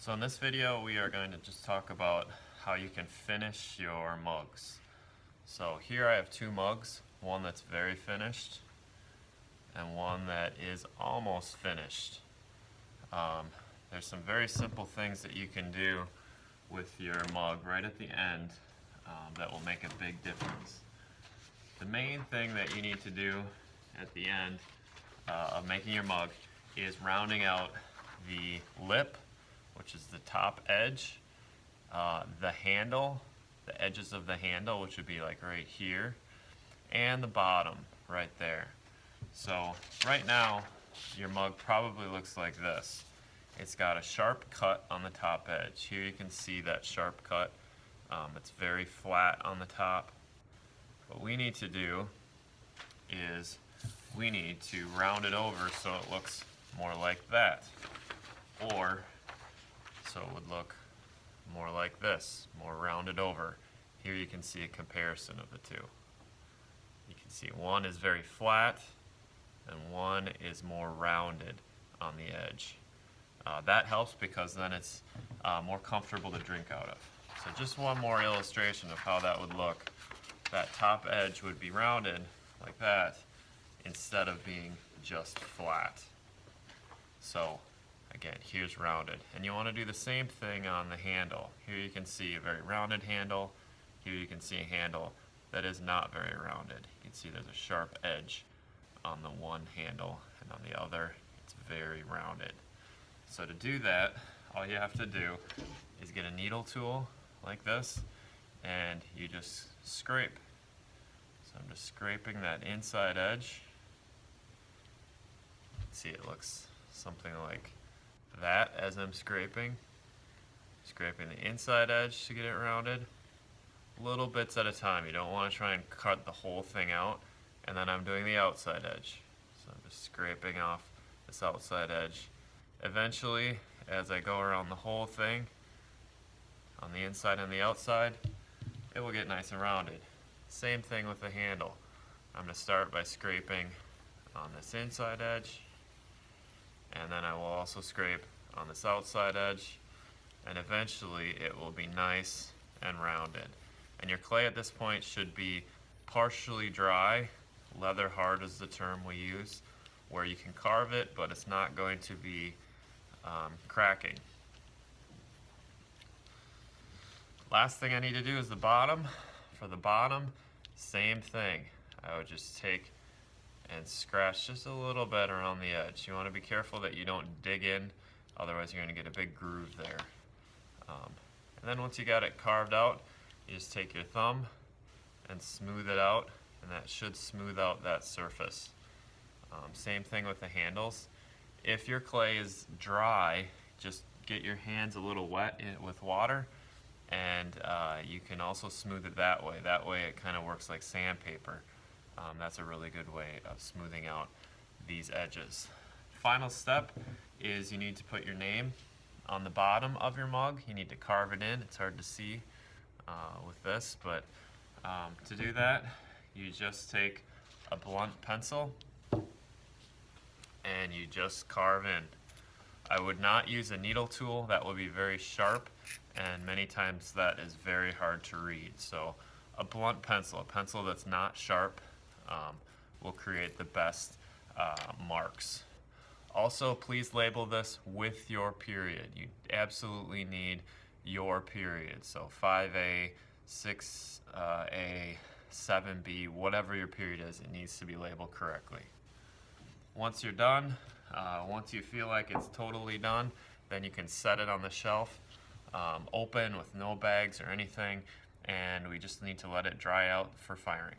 So in this video we are going to just talk about how you can finish your mugs. So here I have two mugs, one that's very finished and one that is almost finished. There's some very simple things that you can do with your mug right at the end that will make a big difference. The main thing that you need to do at the end of making your mug is rounding out the lip, which is the top edge, the handle, the edges of the handle, which would be like right here, and the bottom right there. So right now your mug probably looks like this. It's got a sharp cut on the top edge. Here you can see that sharp cut. It's very flat on the top. What we need to do is we need to round it over so it looks more like that, or so it would look more like this, more rounded over. Here you can see a comparison of the two. You can see one is very flat and one is more rounded on the edge. That helps because then it's more comfortable to drink out of. So just one more illustration of how that would look. That top edge would be rounded like that instead of being just flat. So again, here's rounded. And you want to do the same thing on the handle. Here you can see a very rounded handle. Here you can see a handle that is not very rounded. You can see there's a sharp edge on the one handle, and on the other it's very rounded. So to do that, all you have to do is get a needle tool like this, and you just scrape. So I'm just scraping that inside edge. See, it looks something like that as I'm scraping. Scraping the inside edge to get it rounded. Little bits at a time. You don't want to try and cut the whole thing out. And then I'm doing the outside edge. So I'm just scraping off this outside edge. Eventually, as I go around the whole thing, on the inside and the outside, it will get nice and rounded. Same thing with the handle. I'm going to start by scraping on this inside edge, and then I will also scrape on this outside edge, and eventually it will be nice and rounded. And your clay at this point should be partially dry. Leather hard is the term we use, where you can carve it, but it's not going to be cracking. Last thing I need to do is the bottom. For the bottom, same thing. I would just take and scratch just a little bit around the edge. You want to be careful that you don't dig in, otherwise you're going to get a big groove there. And then once you got it carved out, you just take your thumb and smooth it out, and that should smooth out that surface. Same thing with the handles. If your clay is dry, just get your hands a little wet with water, and you can also smooth it that way. That way it kind of works like sandpaper. That's a really good way of smoothing out these edges. Final step is you need to put your name on the bottom of your mug. You need to carve it in. It's hard to see with this, but to do that, you just take a blunt pencil and you just carve in. I would not use a needle tool. That will be very sharp, and many times that is very hard to read. So a blunt pencil, a pencil that's not sharp, will create the best marks. Also, please label this with your period. You absolutely need your period. So 5A, 6A, 7B, whatever your period is, it needs to be labeled correctly. Once you're done, once you feel like it's totally done, then you can set it on the shelf, open with no bags or anything, and we just need to let it dry out for firing.